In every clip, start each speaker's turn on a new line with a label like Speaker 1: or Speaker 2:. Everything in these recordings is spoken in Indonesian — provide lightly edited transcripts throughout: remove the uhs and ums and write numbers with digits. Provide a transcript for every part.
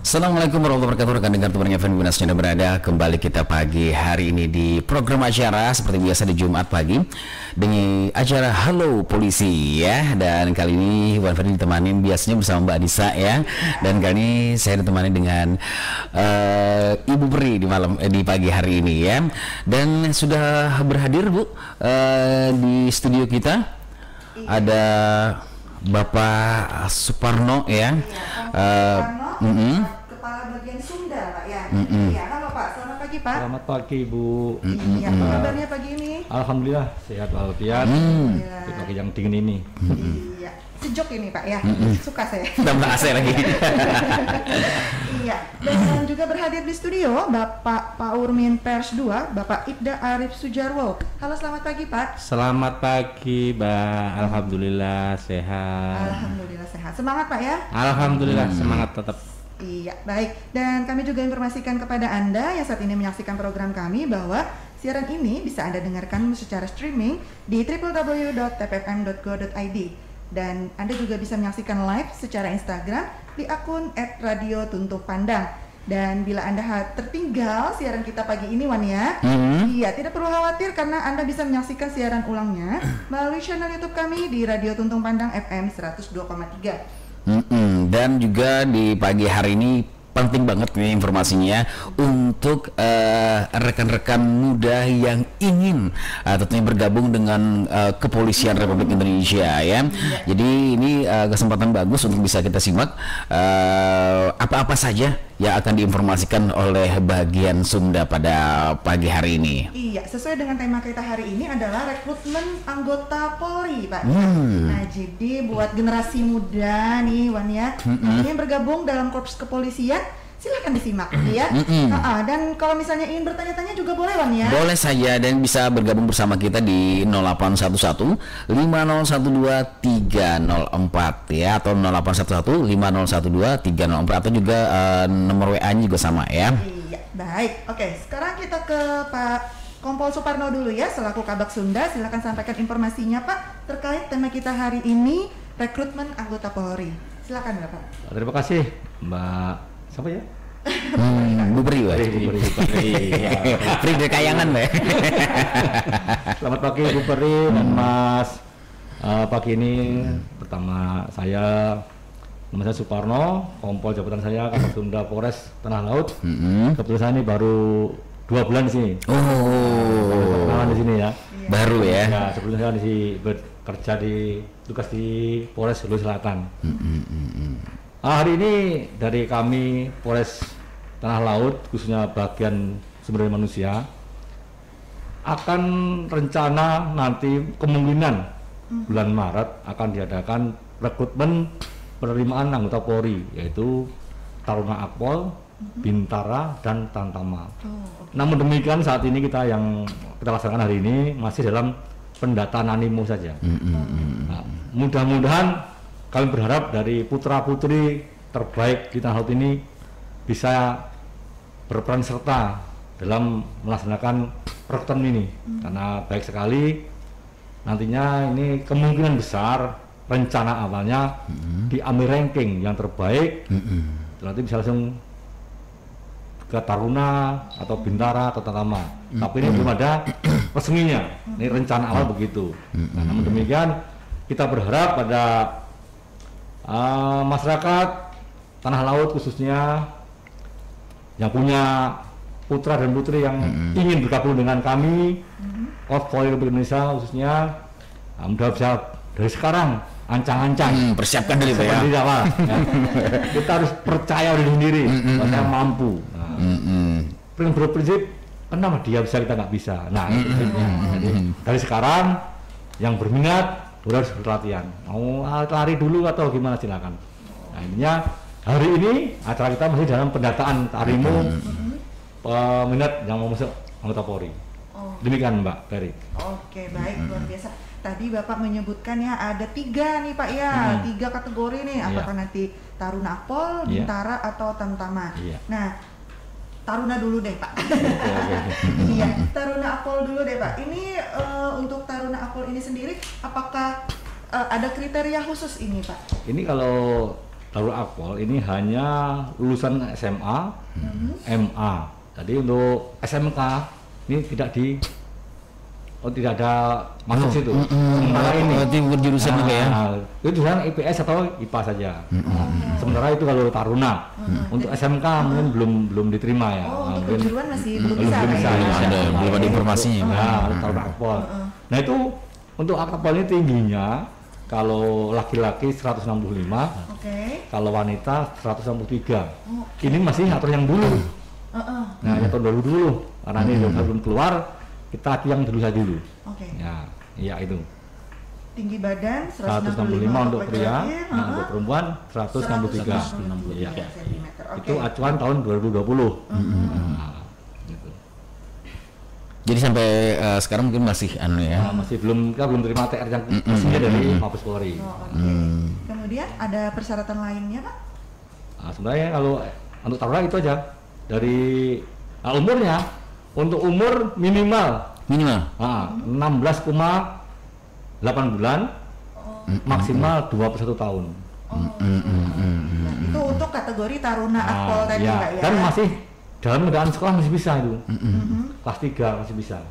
Speaker 1: Assalamualaikum warahmatullahi wabarakatuh, rekan dengar temannya Fan Bunas yang berada kembali kita pagi hari ini di program acara seperti biasa di Jumat pagi dengan acara Halo Polisi ya. Dan kali ini Wan Ferdi ditemani biasanya bersama Mbak Anissa ya. Dan kali ini saya ditemani dengan Ibu Peri di pagi hari ini ya. Dan sudah berhadir Bu di studio kita ada Bapak Suparno ya.
Speaker 2: Kepala bagian Sunda Pak ya. Iya, halo Pak, selamat pagi Pak.
Speaker 3: Selamat pagi Bu.
Speaker 2: Iya, apa kabarnya pagi ini?
Speaker 3: Alhamdulillah sehat walafiat. Di pagi yang dingin ini.
Speaker 2: Iya, sejuk ini Pak ya. Suka saya.
Speaker 1: Tambah AC lagi.
Speaker 2: Iya, dan juga berhadir di studio Bapak Paurmin Pers 2, Bapak Ibda Arif Sujarwo. Halo, selamat pagi Pak.
Speaker 3: Selamat pagi Mbak. Alhamdulillah sehat.
Speaker 2: Alhamdulillah sehat. Semangat Pak ya.
Speaker 3: Alhamdulillah semangat tetap.
Speaker 2: Iya, baik. Dan kami juga informasikan kepada Anda yang saat ini menyaksikan program kami bahwa siaran ini bisa Anda dengarkan secara streaming di www.tpfm.go.id. Dan Anda juga bisa menyaksikan live secara Instagram di akun @radiotuntupandang. Dan bila Anda tertinggal siaran kita pagi ini Wan ya, iya tidak perlu khawatir karena Anda bisa menyaksikan siaran ulangnya melalui channel YouTube kami di Radio Tuntung Pandang FM 102,3.
Speaker 1: Dan juga di pagi hari ini penting banget nih informasinya untuk rekan-rekan muda yang ingin tentunya bergabung dengan Kepolisian Republik Indonesia ya. Jadi ini kesempatan bagus untuk bisa kita simak apa-apa saja yang akan diinformasikan oleh bagian Sunda pada pagi hari ini.
Speaker 2: Iya, sesuai dengan tema kita hari ini adalah rekrutmen anggota Polri, Pak. Nah, jadi buat generasi muda nih, Wan ya, yang bergabung dalam korps kepolisian, silakan disimak ya. Dan kalau misalnya ingin bertanya-tanya juga boleh Wan ya.
Speaker 1: Boleh saja dan bisa bergabung bersama kita di 0811 5012 304 ya, atau 0811 5012 304 atau juga nomor WA-nya juga sama ya.
Speaker 2: Iya, baik. Oke, sekarang kita ke Pak Kompol Suparno dulu ya, selaku Kabak Sunda. Silakan sampaikan informasinya Pak terkait tema kita hari ini, rekrutmen anggota Polri. Silakan Bapak.
Speaker 3: Terima kasih Mbak. Siapa ya?
Speaker 1: Bu Peri, Peri dari Kayangan Mbak.
Speaker 3: Selamat pagi Bu Peri dan Mas. Pagi ini pertama saya, nama saya Suparno, Kompol jabatan saya Kabak Sunda Polres Tanah Laut. Kebetulan saya ini baru 2 bulan di sini. Di sini ya.
Speaker 1: Baru ya.
Speaker 3: Ya, sebelumnya saya bekerja di tugas di Polres Sulawesi Selatan. Hari ini dari kami Polres Tanah Laut, khususnya bagian sumber daya manusia, akan rencana nanti kemungkinan bulan Maret akan diadakan rekrutmen penerimaan anggota Polri, yaitu Taruna Akpol, Bintara, dan Tantama. Namun demikian saat ini kita laksanakan hari ini masih dalam pendataan animo saja. Nah, mudah-mudahan kami berharap dari putra-putri terbaik di Tanah Laut ini bisa berperan serta dalam melaksanakan rekrutmen ini, karena baik sekali nantinya ini kemungkinan besar rencana awalnya diambil ranking yang terbaik, nanti bisa langsung ke Taruna atau Bintara atau Tantama. Tapi ini belum ada resminya, ini rencana awal begitu. Nah, namun demikian kita berharap pada masyarakat Tanah Laut khususnya yang punya putra dan putri yang ingin bergabung dengan kami, Korps Polri Republik Indonesia khususnya, mudah bisa dari sekarang ancang-ancang
Speaker 1: persiapkan dulu ya.
Speaker 3: Kita harus percaya diri sendiri bahwa saya mampu. Berprinsip kenapa dia bisa kita nggak bisa. Nah, jadi dari sekarang yang berminat harus berlatihan. Mau lari dulu atau gimana silakan. Nah, intinya hari ini acara kita masih dalam pendataan animo peminat yang mau masuk anggota Polri. Demikian Mbak Peri.
Speaker 2: Oke, baik, luar biasa. Tadi Bapak menyebutkan ya ada 3 nih Pak ya, 3 kategori nih. Apakah nanti Taruna Akpol, Bintara, atau Tantama. Nah, Taruna dulu deh Pak. Iya, Taruna Akpol dulu deh Pak. Ini untuk Taruna Akpol ini sendiri, apakah ada kriteria khusus ini Pak?
Speaker 3: Ini kalau Darul Akpol ini hanya lulusan SMA, MA. Jadi untuk SMK ini tidak ada masuk situ. Sementara ini
Speaker 1: jurusan juga ya.
Speaker 3: Itu jurusan IPS atau IPA saja. Sementara itu kalau Taruna untuk SMK mungkin belum diterima ya.
Speaker 2: Untuk kejuruan masih belum
Speaker 3: belum
Speaker 2: bisa.
Speaker 3: bisa.
Speaker 1: Belum ada informasinya.
Speaker 3: Nah, Darul Akpol. Nah itu untuk Akpol ini tingginya kalau laki-laki 165, kalau wanita 163. Ini masih aturan yang dulu. Nah, yang tahun dulu karena ini belum keluar. Kita yang dulu saja dulu. Ya, iya itu.
Speaker 2: Tinggi badan
Speaker 3: 165 untuk pria, untuk perempuan 163. Iya. Itu acuan tahun 2020. Gitu.
Speaker 1: Jadi sampai sekarang mungkin masih
Speaker 3: masih kita belum terima TR yang resminya dari Mabes Polri.
Speaker 2: Kemudian ada persyaratan lainnya, Pak?
Speaker 3: Nah, sebenarnya kalau untuk Taruna itu aja. Dari umurnya. Untuk umur minimal 16,8 bulan, maksimal 21 tahun.
Speaker 2: Itu untuk kategori Taruna Akpol tadi, Pak ya?
Speaker 3: Dan masih dalam keadaan sekolah masih bisa itu. Kelas 3 masih bisa.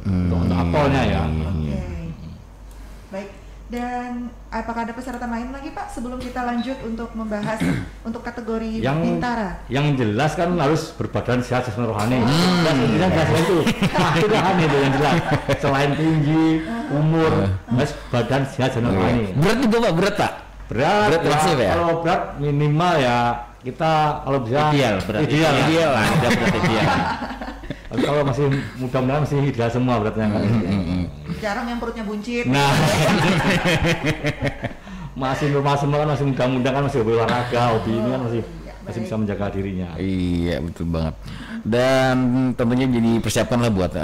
Speaker 3: Untuk Akpolnya ya. Baik.
Speaker 2: Dan apakah ada persyaratan lain lagi, Pak, sebelum kita lanjut untuk membahas untuk kategori Bintara?
Speaker 3: Yang jelas kan harus berbadan sehat jasmani rohani. Dan intinya jelas itu. Nah, itu kan itu yang jelas. Selain tinggi, umur, harus badan sehat jasmani rohani.
Speaker 1: Berat juga, Pak? Berat ya?
Speaker 3: Kalau berat minimal ya kita kalau bisa ideal lah. Tapi kalau masih mudah-mudahan masih ideal semua beratnya kan.
Speaker 2: Jarang yang perutnya buncit.
Speaker 3: Nah, masih normal semua kan, masih muda-muda kan, masih olahraga, hobi ini kan masih bisa menjaga dirinya.
Speaker 1: Iya, betul banget. Dan tentunya jadi persiapkanlah buat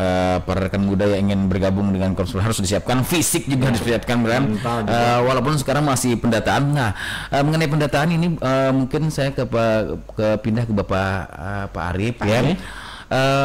Speaker 1: para rekan muda yang ingin bergabung dengan Korps harus disiapkan, fisik juga harus disiapkan, Bram. Walaupun sekarang masih pendataan. Nah, mengenai pendataan ini mungkin saya pindah ke Pak Arif ya.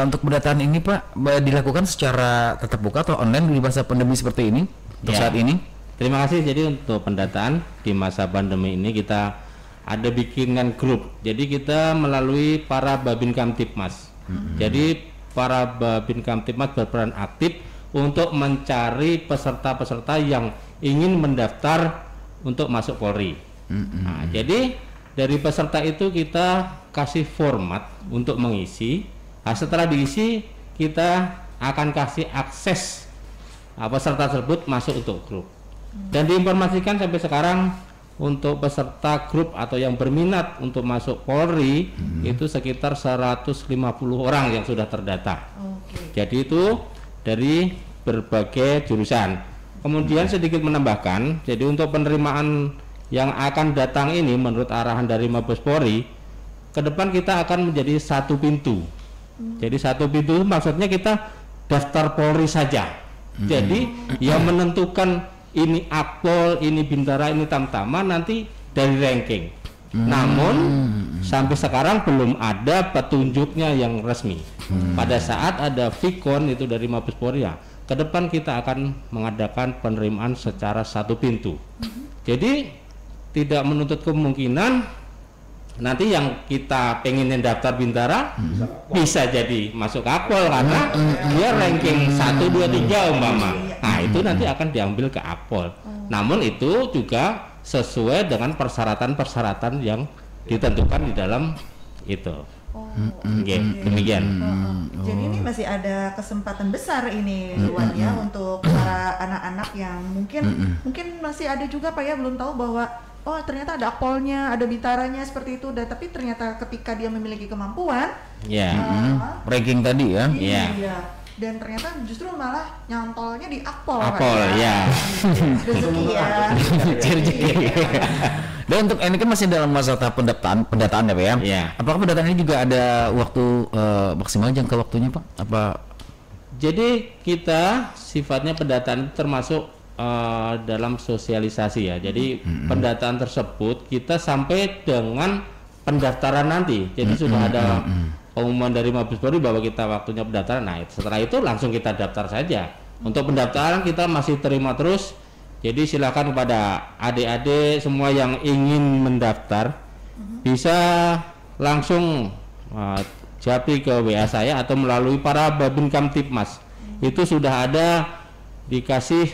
Speaker 1: Untuk pendataan ini, Pak, dilakukan secara tatap muka atau online di masa pandemi seperti ini untuk saat ini?
Speaker 4: Terima kasih. Jadi untuk pendataan di masa pandemi ini kita ada bikinkan grup. Jadi kita melalui para Babin Kamtibmas. Jadi para Babin Kamtibmas berperan aktif untuk mencari peserta-peserta yang ingin mendaftar untuk masuk Polri. Nah, jadi dari peserta itu kita kasih format untuk mengisi. Nah, setelah diisi kita akan kasih akses peserta tersebut masuk untuk grup. Dan diinformasikan sampai sekarang untuk peserta grup atau yang berminat untuk masuk Polri itu sekitar 150 orang yang sudah terdata. Jadi itu dari berbagai jurusan. Kemudian sedikit menambahkan, jadi untuk penerimaan yang akan datang ini menurut arahan dari Mabes Polri, ke depan kita akan menjadi satu pintu. Jadi satu pintu maksudnya kita daftar Polri saja. Jadi yang menentukan ini Akpol, ini Bintara, ini Tamtama nanti dari ranking. Namun sampai sekarang belum ada petunjuknya yang resmi. Pada saat ada Vikon itu dari Mabes Polri ya, ke depan kita akan mengadakan penerimaan secara satu pintu. Jadi tidak menuntut kemungkinan nanti yang kita pengen daftar Bintara bisa jadi masuk Akpol karena dia ranking 1, 2, 3 umpama. Nah itu nanti akan diambil ke Akpol. Namun itu juga sesuai dengan persyaratan-persyaratan yang ditentukan di dalam itu. Demikian.
Speaker 2: Jadi ini masih ada kesempatan besar ini Luan ya untuk para anak-anak yang mungkin masih ada juga Pak ya belum tahu bahwa ternyata ada Akpolnya, ada Bintaranya seperti itu. Dan tapi ternyata ketika dia memiliki kemampuan,
Speaker 1: ranking tadi ya.
Speaker 2: Iya. Dan ternyata justru malah nyantolnya di Akpol.
Speaker 1: Rezeki ya. Dan untuk ini kan masih dalam masa tahap pendataan ya, Pak ya.
Speaker 4: Iya.
Speaker 1: Apakah pendataan ini juga ada waktu maksimal jangka waktunya, Pak?
Speaker 4: Jadi kita sifatnya pendataan termasuk dalam sosialisasi ya. Jadi pendataan tersebut kita sampai dengan pendaftaran nanti. Jadi sudah ada pengumuman dari Mabes Polri bahwa kita waktunya pendaftaran. Nah, setelah itu langsung kita daftar saja. Untuk pendaftaran kita masih terima terus Jadi silakan kepada adik-adik semua yang ingin mendaftar bisa langsung japri ke WA saya atau melalui para Babin Kamtipmas. Itu sudah ada dikasih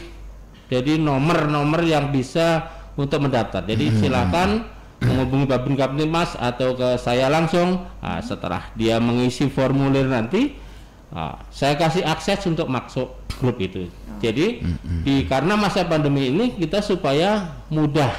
Speaker 4: jadi nomor-nomor yang bisa untuk mendaftar. Jadi silakan menghubungi Babin Kamtipmas atau ke saya langsung. Setelah dia mengisi formulir nanti, saya kasih akses untuk masuk grup itu. Jadi karena masa pandemi ini kita supaya mudah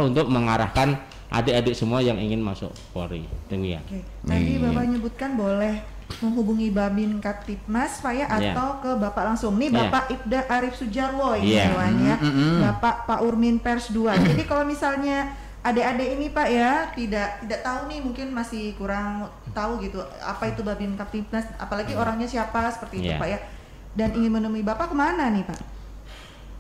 Speaker 4: untuk mengarahkan adik-adik semua yang ingin masuk Polri. Demikian.
Speaker 2: Oke. Tadi Bapak nyebutkan boleh menghubungi Babin Kamtipmas Pak ya, atau ke Bapak langsung. Nih Bapak Ibda Arif Sujarwo ini Dewan ya. Bapak Pak Urmin Pers 2. Jadi kalau misalnya adik-adik ini Pak ya tidak tahu nih, mungkin masih kurang tahu gitu apa itu Babin Kamtipmas, apalagi orangnya siapa seperti itu Pak ya, dan ingin menemui Bapak kemana nih Pak?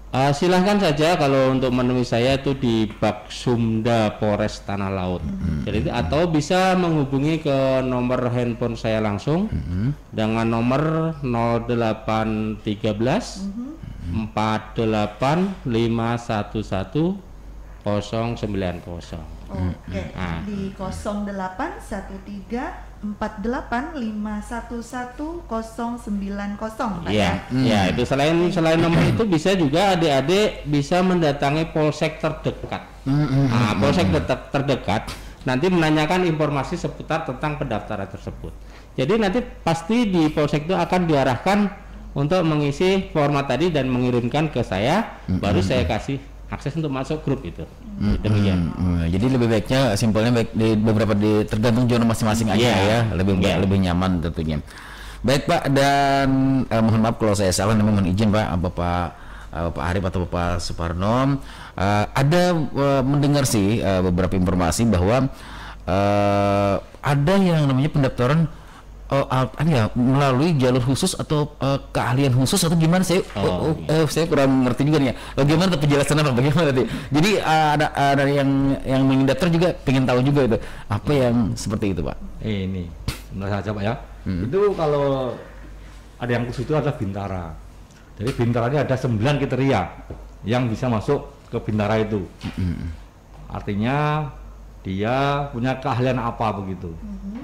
Speaker 4: Silahkan saja kalau untuk menemui saya itu di Baksumda Polres Tanah Laut. Jadi atau bisa menghubungi ke nomor handphone saya langsung dengan nomor 0813 48 511 090.
Speaker 2: Oke. Di 0813 48511090 Pak ya.
Speaker 4: Ya, itu selain nomor itu bisa juga adik-adik bisa mendatangi polsek terdekat. Polsek terdekat nanti menanyakan informasi seputar tentang pendaftaran tersebut. Jadi nanti pasti di polsek itu akan diarahkan untuk mengisi format tadi dan mengirimkan ke saya, baru saya kasih akses untuk masuk grup itu. Demikian.
Speaker 1: Jadi lebih baiknya simpelnya baik di beberapa tergantung zona masing-masing aja ya, lebih nyaman tentunya. Baik Pak, dan mohon maaf kalau saya salah, mohon izin Pak, Bapak Arif atau Bapak Suparno, ada mendengar sih beberapa informasi bahwa ada yang namanya pendaftaran melalui jalur khusus atau keahlian khusus atau gimana, saya kurang ngerti juga nih ya. Bagaimana penjelasannya Pak? Bagaimana tadi? Jadi ada yang ingin daftar juga pengen tahu juga itu apa yang seperti itu Pak?
Speaker 3: Ini benar saja Pak ya. Itu kalau ada yang khusus itu ada Bintara. Jadi Bintara ini ada 9 kriteria yang bisa masuk ke Bintara itu. Artinya dia punya keahlian apa begitu?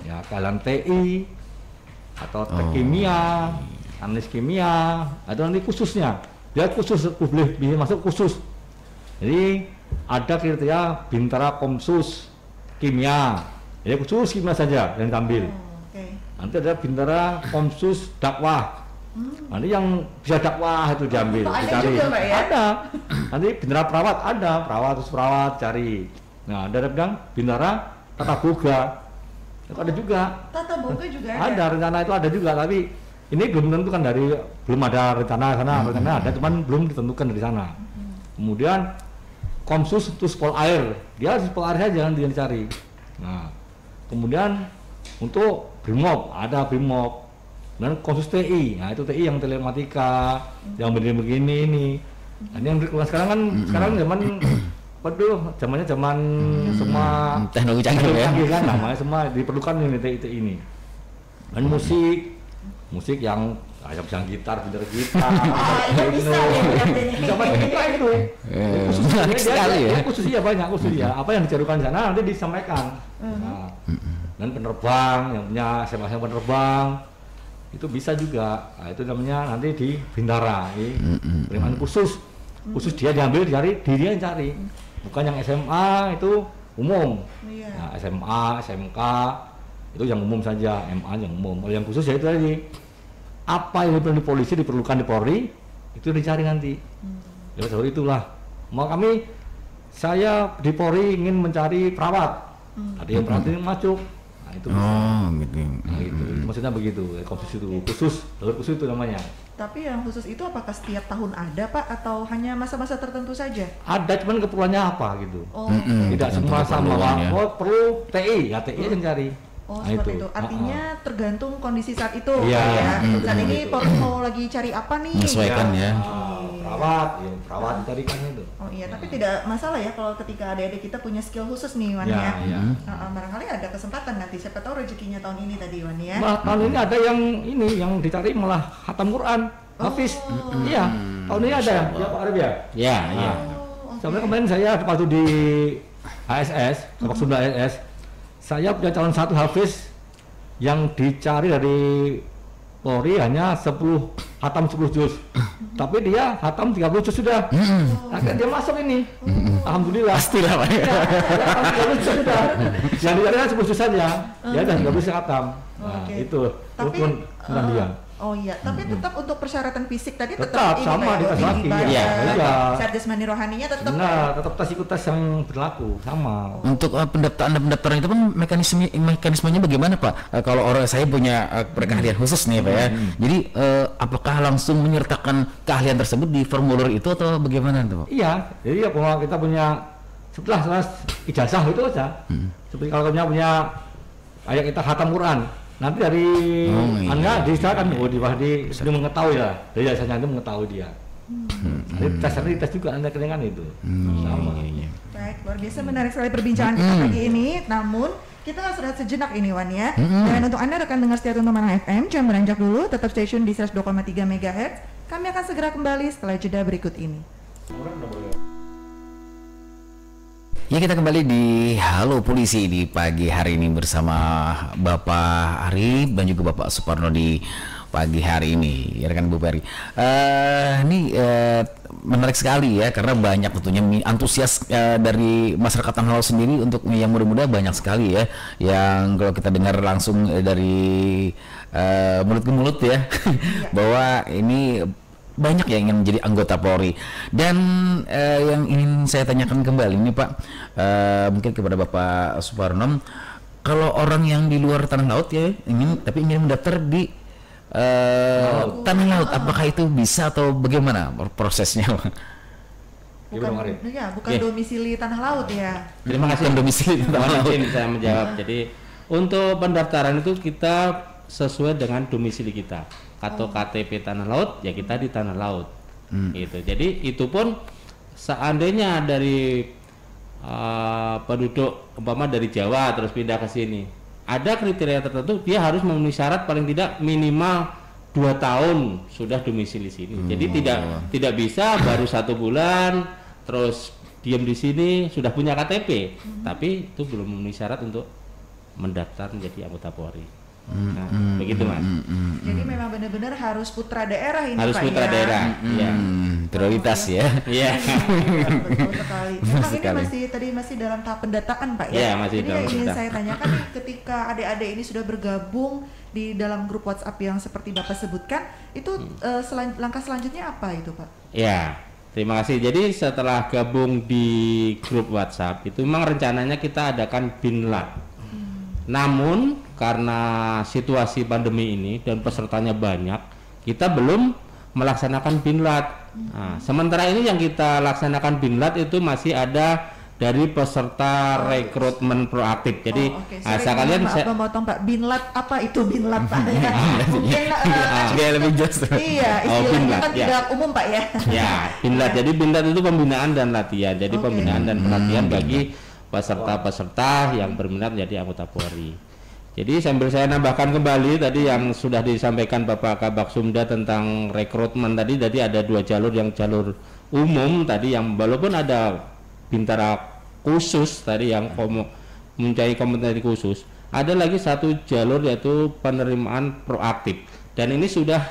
Speaker 3: Ya, keahlian TI atau kimia, analis kimia, atau nanti khususnya dia khusus boleh bisa masuk khusus. Jadi ada kriteria Bintara Komsus Kimia, jadi khusus kimia saja yang diambil. Nanti ada Bintara Komsus Dakwah, nanti yang bisa dakwah itu diambil, dicari.
Speaker 2: Juga, Pak, ya?
Speaker 3: Ada. Nanti Bintara Perawat ada, perawat cari. Nah, ada bilang Bintara Tata Boga. Itu ada juga.
Speaker 2: Tata Boga juga ada.
Speaker 3: Ada rencana itu ada juga, tapi ini belum tentukan belum ada rencana sana, rencana ada, cuman belum ditentukan dari sana. Kemudian Komsus itu Pol Air, dia di Pol Air saja yang dicari. Nah, kemudian untuk Brimob ada Brimob, dan Komsus TI, nah itu TI yang telematika, yang begini ini. Nah, ini yang sekarang kan sekarang zaman zamannya zaman semua
Speaker 1: teknologi canggih ya.
Speaker 3: Kan namanya semua diperlukan ini TI ini. Dan musik yang bisa gitar, gitar. Itu. Khusus ya banyak khusus ya. Apa yang dicarukan di sana nanti disampaikan. Nah, dan penerbang yang punya SMA penerbang itu bisa juga. Nah, itu namanya nanti di Bintara. Penerimaan khusus dia diambil diri yang cari. Bukan yang SMA itu umum. Nah, SMA, SMK itu yang umum saja, MA yang umum. Kalau yang khusus ya itu tadi. Apa yang diperlukan di polisi diperlukan di Polri itu dicari nanti. Ya seperti itulah. Saya di Polri ingin mencari perawat. Ada yang perawat yang masuk. Nah, itu bisa.
Speaker 1: Gitu.
Speaker 3: Nah, itu maksudnya begitu. Khusus itu jalur khusus itu namanya.
Speaker 2: Tapi yang khusus itu apakah setiap tahun ada Pak atau hanya masa-masa tertentu saja?
Speaker 3: Ada, cuman keperluannya apa gitu. Tidak semua sama. Perlu TI, ya TI yang cari.
Speaker 2: Oh, nah, seperti itu. Artinya tergantung kondisi saat itu.
Speaker 3: Iya.
Speaker 2: Saat ini Polri mau lagi cari apa nih?
Speaker 1: Menyesuaikan ya.
Speaker 3: Perawat carikan itu.
Speaker 2: Oh iya, tapi tidak masalah ya kalau ketika adik-adik kita punya skill khusus nih Wan ya. Barangkali ada kesempatan nanti, siapa tahu rezekinya tahun ini tadi Wan ya.
Speaker 3: Tahun ini ada yang dicari malah khatam Quran. Hafiz. Iya. Tahun ini ada ya Pak Arif ya?
Speaker 4: Ya, iya.
Speaker 3: Sebenarnya kemarin saya waktu di ASS, Sepak Sunda ASS, saya punya calon satu Hafiz yang dicari dari Polri hanya 10 hatam 10 juz. Tapi dia hatam 30 juz sudah. Akhirnya dia masuk ini. Alhamdulillah.
Speaker 1: Pastilah Pak.
Speaker 3: Ya, dia hatam 30 juz sudah. Yang dicari kan 10 juz saja. Ya udah 30 juz hatam. Nah, itu.
Speaker 2: Tapi
Speaker 3: dia.
Speaker 2: oh iya, tapi tetap untuk persyaratan fisik tadi
Speaker 3: Tetap
Speaker 2: ini
Speaker 3: sama
Speaker 2: Pak,
Speaker 3: di tes
Speaker 2: tinggi
Speaker 3: lagi,
Speaker 2: badan,
Speaker 3: iya.
Speaker 2: sehat jasmani rohaninya tetap.
Speaker 3: Nah, tetap tes ikut tes yang berlaku sama.
Speaker 1: Untuk pendaftaran itu kan mekanismenya bagaimana Pak? Kalau orang saya punya keahlian khusus nih Pak ya. Jadi apakah langsung menyertakan keahlian tersebut di formulir itu atau bagaimana tuh Pak?
Speaker 3: Iya, jadi ya kalau kita punya setelah ijazah itu aja. Seperti kalau punya kayak kita khatam Quran. Nanti dari Anda disilakan dia mengetahui lah. Dari jasanya itu mengetahui dia. Jadi tes juga Anda kedengan itu. Sama.
Speaker 2: Baik, luar biasa menarik sekali perbincangan kita pagi ini. Namun kita harus rehat sejenak ini Wan ya. Dan untuk Anda rekan dengar setia Tuntuh Panang FM, jangan beranjak dulu, tetap stay tune di 102,3 MHz. Kami akan segera kembali setelah jeda berikut ini.
Speaker 1: Ya, kita kembali di Halo Polisi di pagi hari ini bersama Bapak Arif dan juga Bapak Suparno di pagi hari ini, ya kan Bu Peri. Ini menarik sekali ya, karena banyak tentunya antusias dari masyarakat Tanah Laut sendiri untuk yang muda-muda banyak sekali ya, yang kalau kita dengar langsung dari mulut ke mulut ya, bahwa ini banyak yang ingin menjadi anggota Polri. Dan yang ingin saya tanyakan kembali ini Pak, mungkin kepada Bapak Suparno, kalau orang yang di luar Tanah Laut ya ingin mendaftar di Tanah Laut, apakah itu bisa atau bagaimana prosesnya Pak?
Speaker 2: Bukan domisili Tanah Laut ya.
Speaker 4: Terima kasih.
Speaker 1: Domisili Tanah Laut.
Speaker 4: Mungkin saya menjawab. Jadi untuk pendaftaran itu kita sesuai dengan domisili kita. Atau KTP Tanah Laut, ya kita di Tanah Laut. Gitu. Jadi itu pun seandainya dari penduduk umpama dari Jawa terus pindah ke sini, ada kriteria tertentu, dia harus memenuhi syarat paling tidak minimal 2 tahun sudah domisili sini. Jadi tidak bisa baru 1 bulan terus diam di sini sudah punya KTP, tapi itu belum memenuhi syarat untuk mendaftar menjadi anggota Polri. Nah, begitu Mas.
Speaker 2: Jadi memang benar-benar harus putra daerah ini
Speaker 4: harus
Speaker 2: Pak
Speaker 4: putra
Speaker 2: ya.
Speaker 4: daerah. Iya.
Speaker 1: Prioritas ya.
Speaker 4: Iya.
Speaker 2: Betul sekali. Memang ini masih dalam tahap pendataan Pak ya.
Speaker 4: Iya, masih
Speaker 2: Jadi
Speaker 4: dalam
Speaker 2: yang ingin
Speaker 4: pendataan.
Speaker 2: saya tanyakan nih, ketika adik-adik ini sudah bergabung di dalam grup WhatsApp yang seperti Bapak sebutkan, itu langkah selanjutnya apa itu Pak?
Speaker 4: Ya, terima kasih. Jadi setelah gabung di grup WhatsApp itu memang rencananya kita adakan binlat. Namun karena situasi pandemi ini dan pesertanya banyak, kita belum melaksanakan binlat. Nah, sementara ini yang kita laksanakan binlat itu masih ada dari peserta rekrutmen proaktif. Jadi
Speaker 2: kalian saya memotong Pak, binlat apa itu binlat Pak? Mungkin
Speaker 1: Dia lebih jelas.
Speaker 2: Iya, istilahnya kan tidak umum Pak ya.
Speaker 4: Ya, binlat. Jadi binlat itu pembinaan dan latihan. Jadi pembinaan dan pelatihan bagi peserta-peserta yang berminat menjadi anggota Polri. Jadi sambil saya nambahkan kembali tadi yang sudah disampaikan Bapak Kabak Sumda tentang rekrutmen tadi ada 2 jalur, yang jalur umum tadi yang walaupun ada bintara khusus tadi yang mempunyai kompetensi khusus, ada lagi 1 jalur yaitu penerimaan proaktif, dan ini sudah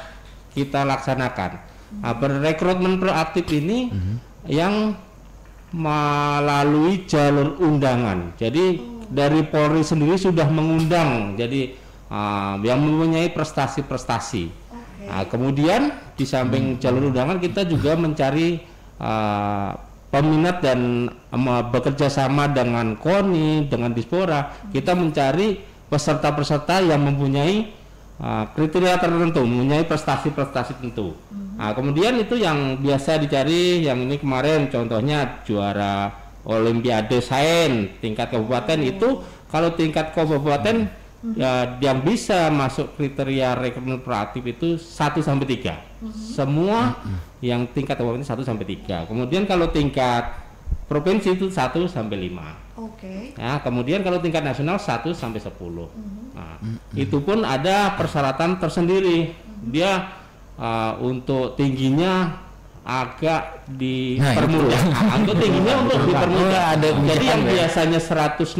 Speaker 4: kita laksanakan. Rekrutmen proaktif ini yang melalui jalur undangan. Jadi dari Polri sendiri sudah mengundang, jadi yang mempunyai prestasi-prestasi. Kemudian di samping jalur undangan kita juga mencari peminat dan bekerja sama dengan KONI, dengan Dispora. Kita mencari peserta-peserta yang mempunyai kriteria tertentu, mempunyai prestasi-prestasi tertentu. Kemudian itu yang biasa dicari, yang ini kemarin contohnya juara Olimpiade Sains tingkat kabupaten. Itu kalau tingkat kabupaten ya, yang bisa masuk kriteria rekrutmen proaktif itu 1 sampai 3. Semua yang tingkat kabupaten 1 sampai 3. Kemudian kalau tingkat provinsi itu 1 sampai 5. Ya, kemudian kalau tingkat nasional 1 sampai 10. Nah, itu pun ada persyaratan tersendiri. Dia untuk tingginya agak dipermudah. Untuk tingginya untuk dipermudah. Jadi yang biasanya 165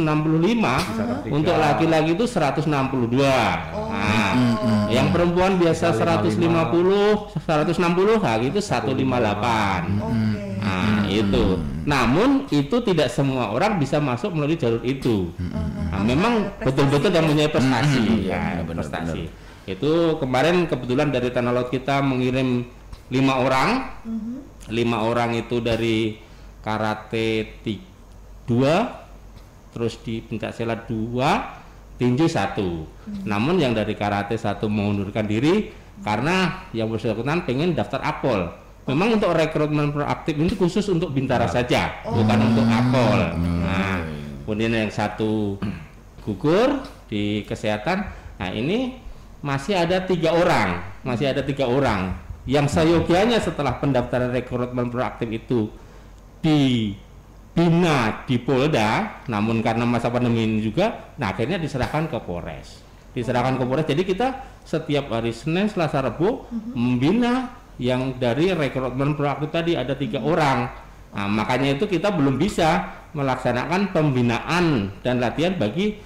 Speaker 4: untuk laki-laki itu 162. Yang perempuan biasa 150, 160, gitu 158. Nah, itu. Namun itu tidak semua orang bisa masuk melalui jalur itu. Memang betul-betul yang punya prestasi. Prestasi. Itu kemarin kebetulan dari Tanah Laut kita mengirim 5 orang. 5 orang itu dari karate 2, terus di pencak silat 2, tinju 1. Namun yang dari karate 1 mengundurkan diri karena yang bersangkutan pengen daftar Akpol. Memang untuk rekrutmen proaktif ini khusus untuk Bintara saja, bukan untuk Akpol. Nah, kemudian yang 1 gugur di kesehatan. Nah, ini masih ada 3 orang. Yang seyogianya setelah pendaftaran rekrutmen proaktif itu dibina di Polda, namun karena masa pandemi ini juga, nah akhirnya diserahkan ke Polres. Jadi kita setiap hari Senin, Selasa, Rabu membina yang dari rekrutmen proaktif tadi ada 3 orang. Nah, makanya itu kita belum bisa melaksanakan pembinaan dan latihan bagi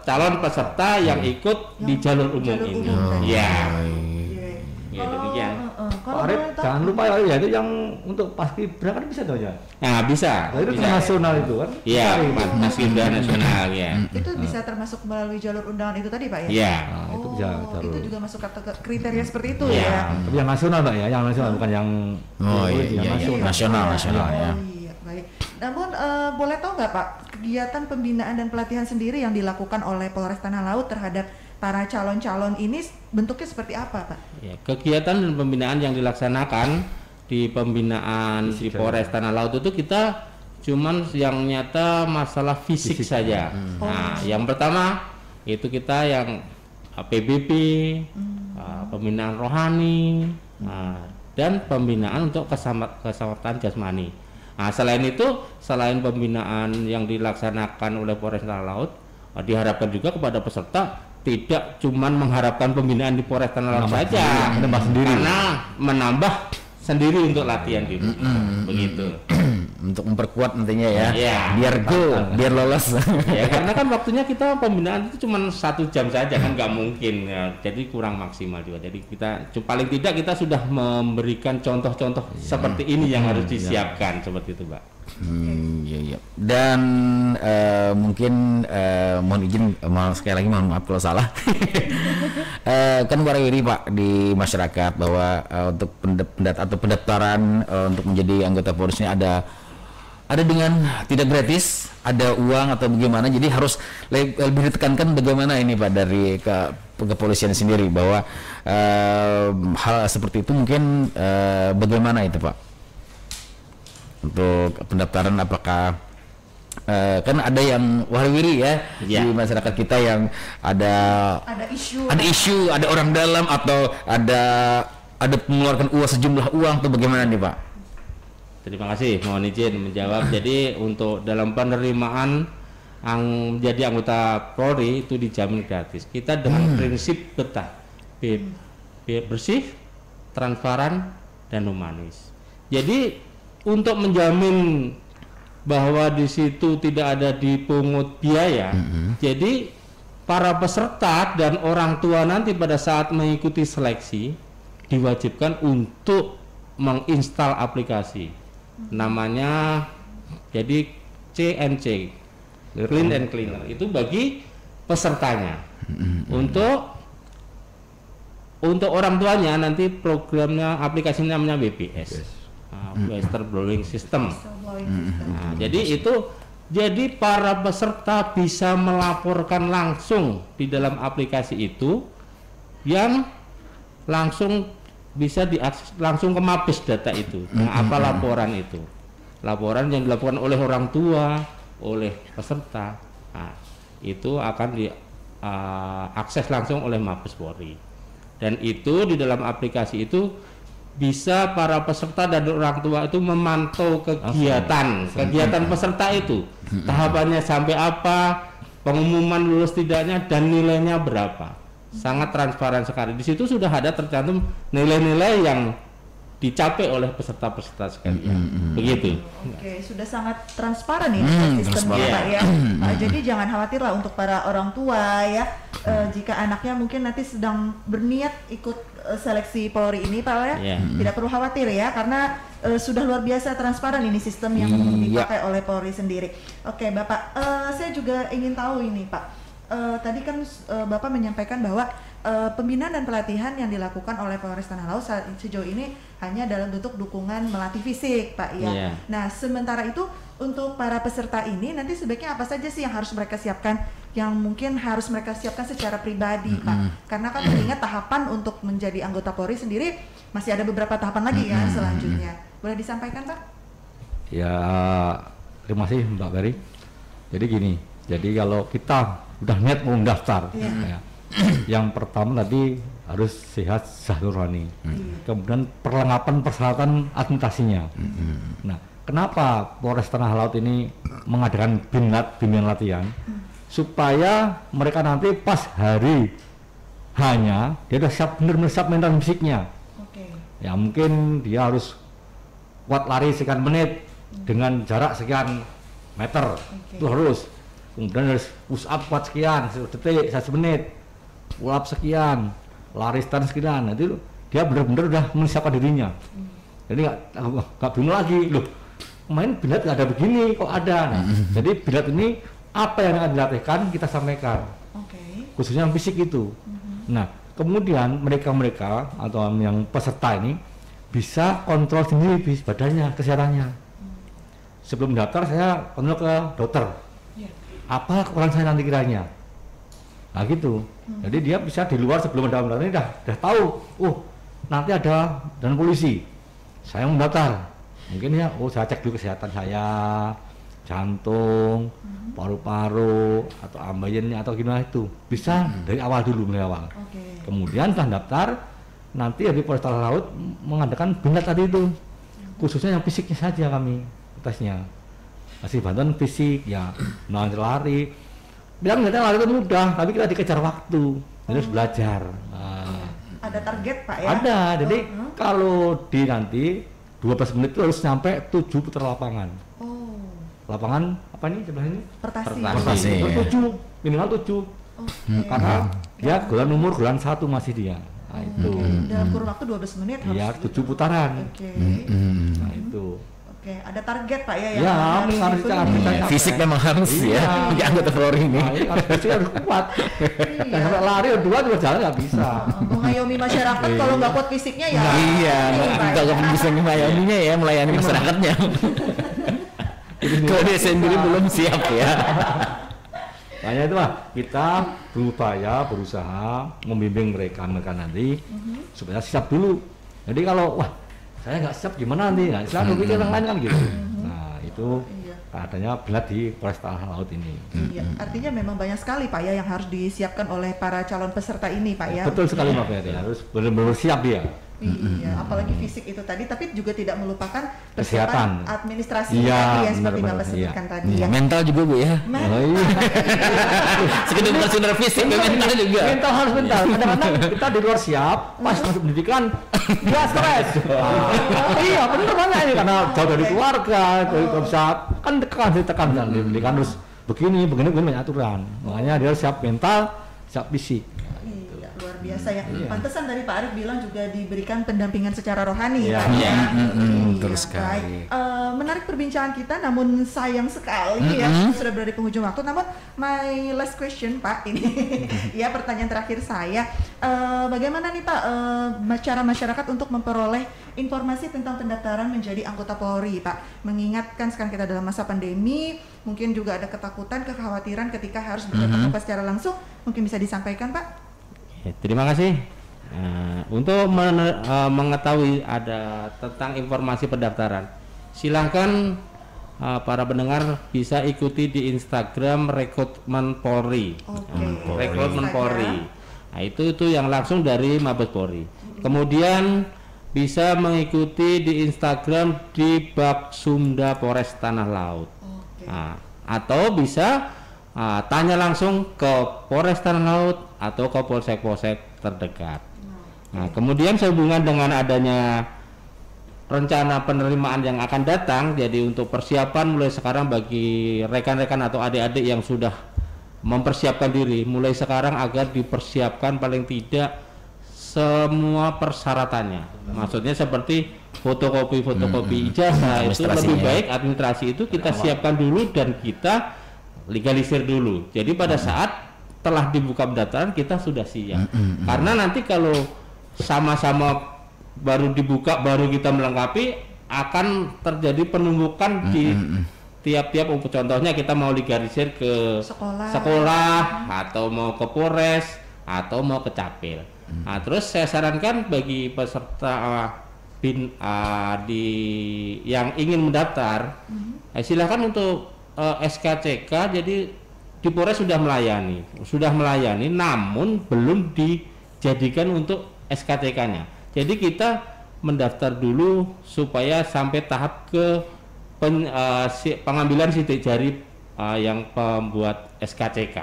Speaker 4: calon peserta yang ikut di jalur umum ini. Ya, demikian.
Speaker 3: Pak Arif, jangan lupa ya itu yang untuk paskibra kan bisa tuh ya?
Speaker 4: Nah, bisa.
Speaker 3: Nah, itu bisa. Nasional itu kan?
Speaker 4: Iya, paskibra nasional ya.
Speaker 2: Itu bisa termasuk melalui jalur undangan itu tadi Pak ya?
Speaker 4: Iya.
Speaker 3: Nah, itu bisa jalur.
Speaker 2: Itu juga masuk kriteria seperti itu
Speaker 4: ya.
Speaker 2: ya?
Speaker 3: Tapi yang nasional Pak ya, yang nasional bukan yang
Speaker 1: nasional ya.
Speaker 2: Iya, baik. Namun boleh tahu nggak Pak, kegiatan pembinaan dan pelatihan sendiri yang dilakukan oleh Polres Tanah Laut terhadap para calon-calon ini bentuknya seperti apa Pak?
Speaker 4: Ya, kegiatan dan pembinaan yang dilaksanakan di pembinaan di Polres Tanah Laut itu kita cuman yang nyata masalah fisik saja. Nah, yang pertama itu kita yang PBB, pembinaan rohani, dan pembinaan untuk keselamatan jasmani. Nah, selain itu, selain pembinaan yang dilaksanakan oleh Polres Tanah Laut, diharapkan juga kepada peserta tidak cuman mengharapkan pembinaan di Polres Tanah Laut saja, karena menambah sendiri untuk latihan gitu. Begitu.
Speaker 1: Untuk memperkuat nantinya ya. Biar lolos.
Speaker 4: Ya, karena kan waktunya kita pembinaan itu cuma 1 jam saja kan nggak mungkin ya. Jadi kurang maksimal juga. Jadi kita paling tidak kita sudah memberikan contoh-contoh seperti ini yang harus disiapkan seperti itu, Pak.
Speaker 1: Iya. Dan mungkin mohon izin, sekali lagi mohon maaf kalau salah. Kan warawiri Pak di masyarakat bahwa untuk pendaftaran untuk menjadi anggota Polri ini ada dengan tidak gratis, ada uang atau bagaimana. Jadi harus lebih ditekankan bagaimana ini Pak dari kepolisian sendiri bahwa hal seperti itu mungkin bagaimana itu Pak? Untuk pendaftaran apakah kan ada yang warawiri ya di masyarakat kita yang ada isu, ada orang dalam atau ada mengeluarkan sejumlah uang atau bagaimana nih Pak?
Speaker 4: Terima kasih, mohon izin menjawab. Jadi untuk dalam penerimaan menjadi anggota Polri itu dijamin gratis. Kita dengan prinsip betah, bersih, transparan, dan humanis. Jadi untuk menjamin bahwa di situ tidak ada dipungut biaya, jadi para peserta dan orang tua nanti pada saat mengikuti seleksi diwajibkan untuk menginstal aplikasi namanya jadi CNC, Clean and Cleaner, itu bagi pesertanya. Untuk orang tuanya nanti programnya aplikasinya namanya WBS. Western Blowing System. Nah, jadi para peserta bisa melaporkan langsung di dalam aplikasi itu, yang langsung bisa diakses langsung ke Mabes data itu. Nah, apa laporan itu? Laporan yang dilakukan oleh orang tua, oleh peserta, nah, itu akan diakses langsung oleh Mabes Polri. Dan itu di dalam aplikasi itu bisa para peserta dan orang tua itu memantau kegiatan peserta itu, tahapannya sampai apa, pengumuman lulus tidaknya, dan nilainya berapa. sangat transparan sekali. Di situ sudah ada tercantum nilai-nilai yang dicapai oleh peserta-peserta sekalian. Begitu.
Speaker 2: Oke, sudah sangat transparan ini sistemnya
Speaker 1: transparan.
Speaker 2: Pak ya. Jadi jangan khawatir lah untuk para orang tua ya. Jika anaknya mungkin nanti sedang berniat ikut seleksi Polri ini Pak ya, tidak perlu khawatir ya karena sudah luar biasa transparan ini sistem yang dipakai oleh Polri sendiri. Oke, Bapak, saya juga ingin tahu ini Pak. Tadi kan Bapak menyampaikan bahwa pembinaan dan pelatihan yang dilakukan oleh Polres Tanah Laut sejauh ini hanya dalam bentuk dukungan melatih fisik, Pak ya. Nah, sementara itu untuk para peserta ini nanti sebaiknya apa saja sih yang harus mereka siapkan, yang mungkin harus mereka siapkan secara pribadi, Pak? Karena kan mengingat tahapan untuk menjadi anggota Polri sendiri masih ada beberapa tahapan lagi ya selanjutnya. Boleh disampaikan, Pak?
Speaker 3: Ya, terima kasih Mbak Beri. Jadi gini, jadi kalau kita udah niat mau daftar, ya, yang pertama tadi harus sehat nurani. Kemudian perlengkapan persyaratan administrasinya. Nah, kenapa Polres Tanah Laut ini mengadakan bimbingan latihan supaya mereka nanti pas hari hanya dia udah siap, benar-benar siap mental fisiknya. Ya mungkin dia harus kuat lari sekian menit dengan jarak sekian meter, itu harus. Kemudian harus push up kuat sekian detik, 1 menit, pull up sekian, lari stand sekian. Nanti dia benar-benar udah menyiapkan dirinya. Jadi nggak bingung lagi, loh main bilat nggak ada begini kok ada. Nah, jadi bilat ini apa yang akan dilatihkan kita sampaikan, khususnya yang fisik itu. Nah, kemudian mereka atau yang peserta ini bisa kontrol sendiri badannya, kesehatannya. Sebelum daftar saya kontrol ke dokter. Apa kekurangan saya nanti kiranya? Nah gitu. Jadi dia bisa di luar sebelum mendaftar ini udah tahu. Nanti ada dan polisi. Saya mendaftar. Mungkin ya, saya cek dulu kesehatan saya, jantung, paru-paru atau ambeien atau gimana itu. Bisa dari awal dulu mulai awal. Kemudian setelah daftar, nanti dari Polres Tanah Laut mengadakan bimbingan tadi itu. Khususnya yang fisiknya saja kami tesnya. Kasih bantuan fisik ya, lari. Bilang kita lari itu mudah, tapi kita dikejar waktu, harus belajar.
Speaker 2: Ada target Pak ya?
Speaker 3: Ada, jadi kalau di nanti 12 menit itu harus sampai 7 putar lapangan. Lapangan apa nih sebelah ini?
Speaker 2: Pertasi.
Speaker 3: 7, minimal 7. Karena dia gelan 1 masih dia. Nah, itu.
Speaker 2: Dalam kurun waktu 12 menit harus.
Speaker 3: Iya, 7 putaran. Nah, itu.
Speaker 2: Ada target Pak ya?
Speaker 3: Ya, harus
Speaker 1: fisik memang harus ya, di anggota Polri ini.
Speaker 3: Fisik harus kuat. Dan sampai lari 2 juga jalan nggak bisa.
Speaker 2: Mengayomi masyarakat kalau nggak kuat fisiknya ya.
Speaker 1: Iya, nggak bisa mengayominya ya, melayani masyarakatnya. Kalau dia sendiri belum siap ya.
Speaker 3: Makanya itu lah, kita berusaha membimbing mereka nanti supaya siap dulu. Jadi kalau saya nggak siap gimana nanti, silakan pikir yang lain kan gitu. Nah itu adanya bilat di Polres Tanah Laut ini.
Speaker 2: Iya, artinya memang banyak sekali Pak ya yang harus disiapkan oleh para calon peserta ini Pak ya.
Speaker 3: Betul sekali Pak Ferry, harus benar-benar siap dia.
Speaker 2: Iya, apalagi fisik itu tadi, tapi juga tidak melupakan
Speaker 3: kesehatan
Speaker 2: administrasi tadi ya seperti Bapak sebutkan tadi ya.
Speaker 1: Mental juga Bu ya. Sekedar bukan fisik, mental juga.
Speaker 3: Mental harus mental. Kadang-kadang kita di luar siap, pas masuk pendidikan dia stres. Iya benar banget ini karena jauh dari keluarga, nggak bisa kan ditekan di pendidikan terus begini banyak aturan. Makanya dia siap mental, siap fisik.
Speaker 2: Luar biasa ya. Pantesan tadi Pak Arief bilang juga diberikan pendampingan secara rohani kan?
Speaker 1: Terus sekali.
Speaker 2: Menarik perbincangan kita, namun sayang sekali ya sudah berada di penghujung waktu. Namun my last question Pak ini ya pertanyaan terakhir saya, bagaimana nih Pak cara masyarakat untuk memperoleh informasi tentang pendaftaran menjadi anggota Polri Pak? Mengingatkan sekarang kita dalam masa pandemi, mungkin juga ada ketakutan, kekhawatiran ketika harus bertatap muka secara langsung, mungkin bisa disampaikan Pak?
Speaker 4: Terima kasih. Untuk mengetahui ada tentang informasi pendaftaran, silahkan para pendengar bisa ikuti di Instagram Rekrutmen Polri. Rekrutmen Polri. Nah, itu yang langsung dari Mabes Polri. Kemudian bisa mengikuti di Instagram di Babsumda Polres Tanah Laut. Atau bisa tanya langsung ke Polres Tanah Laut atau ke polsek-polsek terdekat. Nah, kemudian sehubungan dengan adanya rencana penerimaan yang akan datang, jadi untuk persiapan mulai sekarang bagi rekan-rekan atau adik-adik yang sudah mempersiapkan diri mulai sekarang agar dipersiapkan paling tidak semua persyaratannya. Maksudnya seperti fotokopi ijazah itu lebih baik administrasi itu kita siapkan dulu dan kita legalisir dulu. Jadi pada saat telah dibuka pendaftaran kita sudah siap. Karena nanti kalau sama-sama baru dibuka baru kita melengkapi akan terjadi penumpukan di tiap-tiap, contohnya kita mau legalisir ke sekolah atau mau ke Polres atau mau ke Capil. Nah, terus saya sarankan bagi peserta yang ingin mendaftar, silakan untuk SKCK. Jadi di Polres sudah melayani, namun belum dijadikan untuk SKCK-nya. Jadi kita mendaftar dulu supaya sampai tahap ke pengambilan sidik jari yang pembuat SKCK.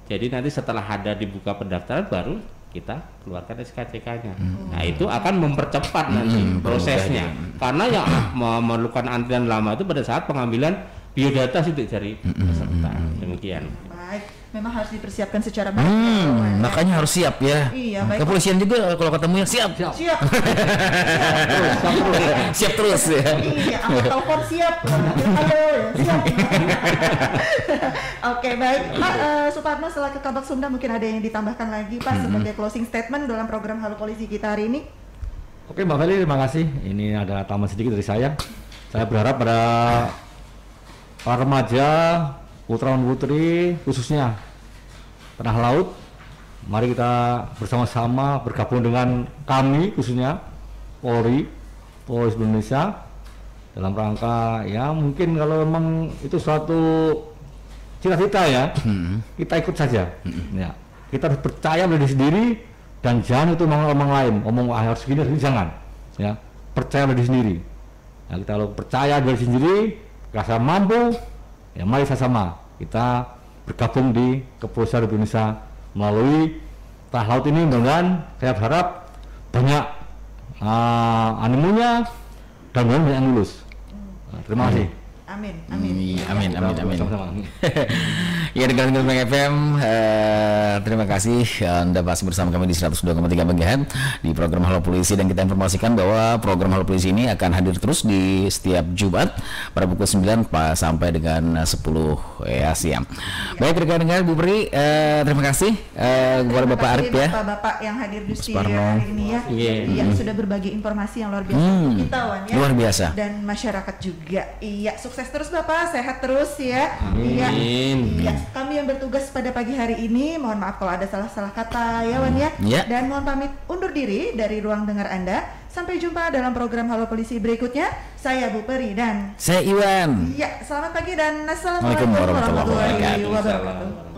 Speaker 4: Jadi nanti setelah ada dibuka pendaftaran baru kita keluarkan SKCK-nya. Nah, itu akan mempercepat nanti prosesnya. Karena yang memerlukan antrian lama itu pada saat pengambilan biodata sidik jari peserta. Demikian.
Speaker 2: Baik, memang harus dipersiapkan secara baik.
Speaker 1: Makanya harus siap ya.
Speaker 2: Iya, baik.
Speaker 1: Kepolisian juga kalau ketemu yang siap. Siap terus ya.
Speaker 2: Iya, angkat telepon siap. Halo ya, siap. Oke, baik. Pak Suparno selaku Kabak Sumda mungkin ada yang ditambahkan lagi Pak sebagai closing statement dalam program Halo Polisi kita hari ini.
Speaker 3: Oke Mbak Feli, terima kasih. Ini ada tambahan sedikit dari saya. Saya berharap pada para remaja, putra dan putri khususnya Tanah Laut, mari kita bersama-sama bergabung dengan kami khususnya Polri Indonesia dalam rangka ya mungkin kalau memang itu suatu cita-cita ya, kita ikut saja. Ya, kita harus percaya pada diri sendiri dan jangan itu ngomong lain, ngomong harus gini jangan. Ya, percaya pada diri sendiri. Nah, kita kalau percaya pada diri sendiri, rasa mampu, ya mari sama-sama kita bergabung di Kepolisian Indonesia melalui Tanah Laut ini. Mudah-mudahan saya berharap banyak animonya dan banyak yang lulus. Terima kasih.
Speaker 2: Amin.
Speaker 1: Amin. Ya, dengan FM, terima kasih Anda masih bersama kami di 102,3 MHz di program Halo Polisi, dan kita informasikan bahwa program Halo Polisi ini akan hadir terus di setiap Jumat pada pukul 9 sampai dengan 10 siang. Baik rekan-rekan Bu Pri, terima kasih kepada Bapak Arif ya.
Speaker 2: Bapak yang hadir di studio hari ini ya. Yang sudah berbagi informasi yang luar biasa untuk kita Wan ya.
Speaker 1: Luar biasa.
Speaker 2: Dan masyarakat juga. Iya, sukses terus Bapak, sehat terus ya.
Speaker 4: Amin.
Speaker 2: Iya, kami yang bertugas pada pagi hari ini, mohon maaf kalau ada salah-salah kata ya Wan ya. Dan mohon pamit undur diri dari ruang dengar Anda. Sampai jumpa dalam program Halo Polisi berikutnya. Saya Bu Peri dan
Speaker 1: saya Iwan.
Speaker 2: Iya, selamat pagi dan assalamualaikum warahmatullahi wabarakatuh.